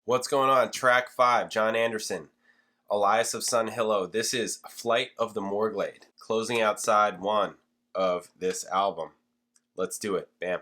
What's going on? Track 5, Jon Anderson, OLIAS of Sunhillow. This is Flight of the Moorglade, closing out side 1 of this album. Let's do it. Bam.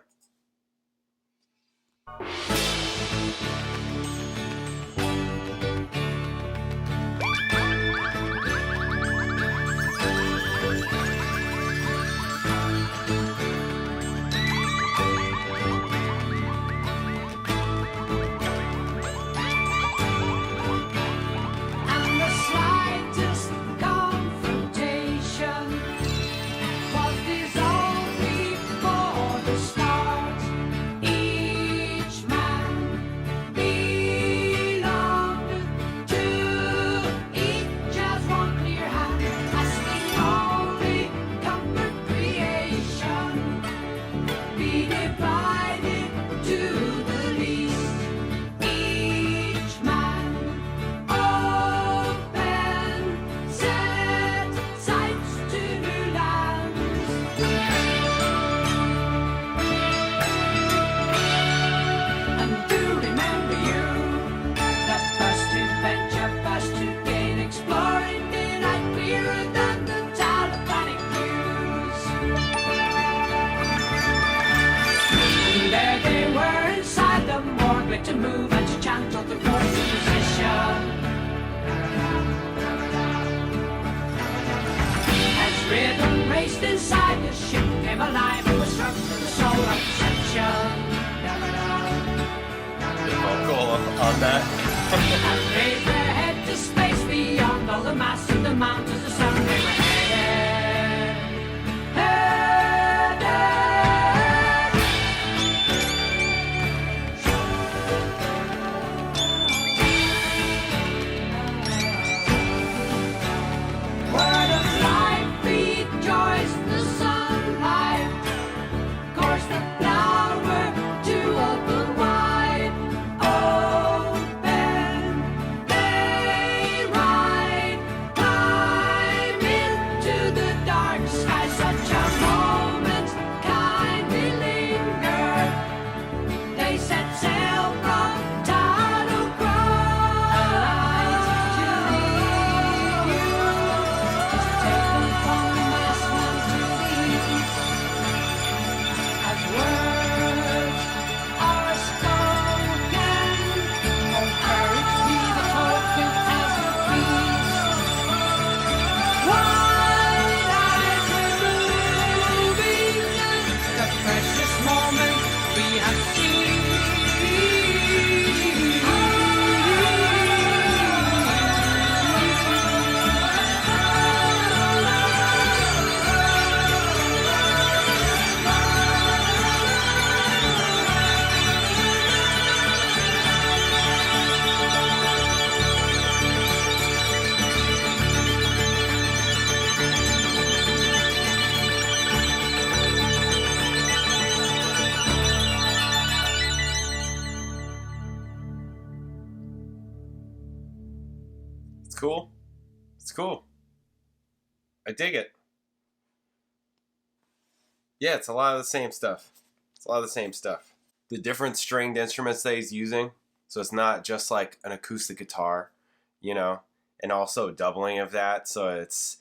To move and to chant of the force of position. As rhythm raced inside the ship came alive and was struck to the soul of perception. Good vocal on that. And raised their head to space beyond all the mass of the mountains, the sun they were headed. Cool. It's cool. I dig it. Yeah, it's a lot of the same stuff. The different stringed instruments that he's using. So it's not just like an acoustic guitar, and also doubling of that. So it's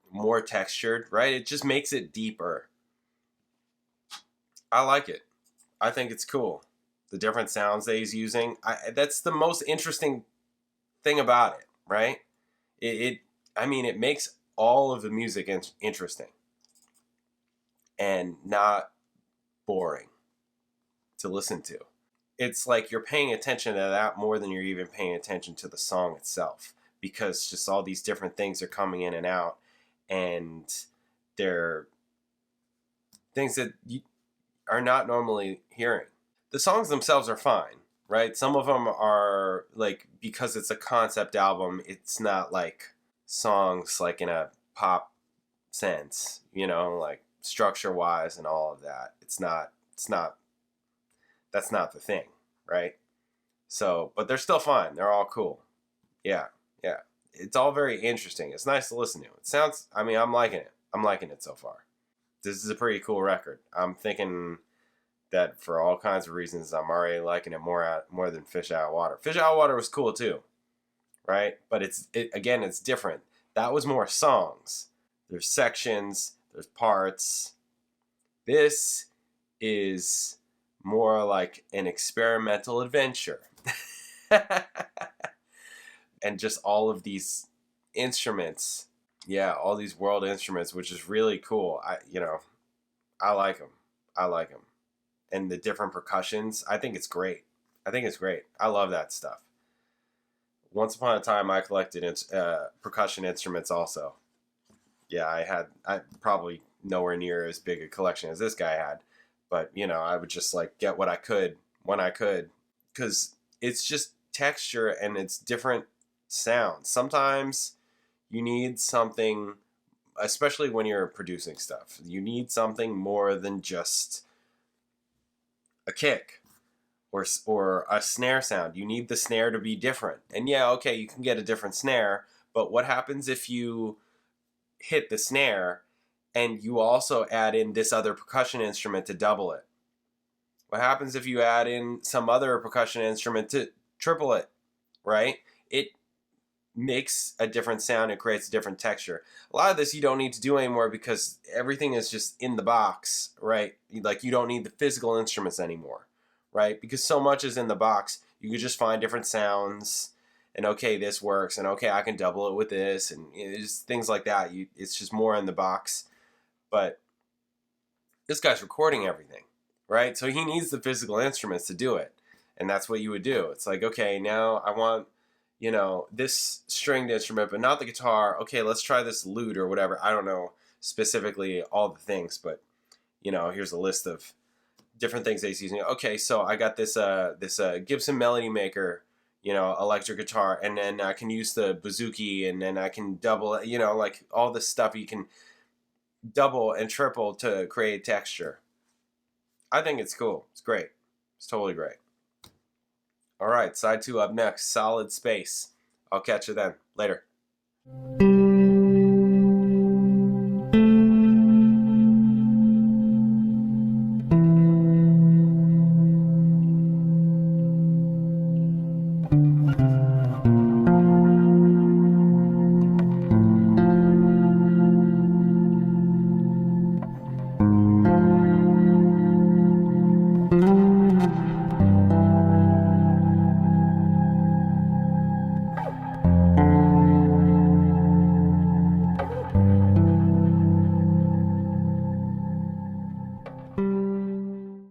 more textured, right? It just makes it deeper. I like it. I think it's cool. The different sounds that he's using. That's the most interesting thing about it. Right? It makes all of the music interesting and not boring to listen to. It's like you're paying attention to that more than you're even paying attention to the song itself, because just all these different things are coming in and out, and they're things that you are not normally hearing. The songs themselves are fine. Right? Some of them are like, because it's a concept album, it's not like songs like in a pop sense, like structure wise and all of that. That's not the thing, right? So, but they're still fine. They're all cool. Yeah. It's all very interesting. It's nice to listen to. It sounds, I'm liking it. I'm liking it so far. This is a pretty cool record. I'm thinking that for all kinds of reasons I'm already liking it more than Fish Out of Water. Fish Out of Water was cool too, right? But again, it's different. That was more songs. There's sections, there's parts. This is more like an experimental adventure. And just all of these instruments. Yeah, all these world instruments, which is really cool. I like them. I like them. And the different percussions, I think it's great. I love that stuff. Once upon a time, I collected percussion instruments also. Yeah, I probably nowhere near as big a collection as this guy had. But, I would just like get what I could when I could. Because it's just texture and it's different sounds. Sometimes you need something, especially when you're producing stuff, you need something more than just a kick or a snare sound. You need the snare to be different. And yeah, okay, you can get a different snare, but what happens if you hit the snare and you also add in this other percussion instrument to double it? What happens if you add in some other percussion instrument to triple it, right? It makes a different sound. It creates a different texture. A lot of this you don't need to do anymore because everything is just in the box, right? Like you don't need the physical instruments anymore, right? Because so much is in the box. You could just find different sounds and okay, this works and okay, I can double it with this and just things like that. It's just more in the box. But this guy's recording everything, right? So he needs the physical instruments to do it. And that's what you would do. It's like, okay, now I want this stringed instrument, but not the guitar. Okay, let's try this lute or whatever. I don't know specifically all the things, but, here's a list of different things that he's using. Okay, so I got this Gibson Melody Maker, electric guitar, and then I can use the bouzouki, and then I can double it, like all this stuff you can double and triple to create texture. I think it's cool. It's great. It's totally great. All right, side 2 up next, Solid Space. I'll catch you then. Later.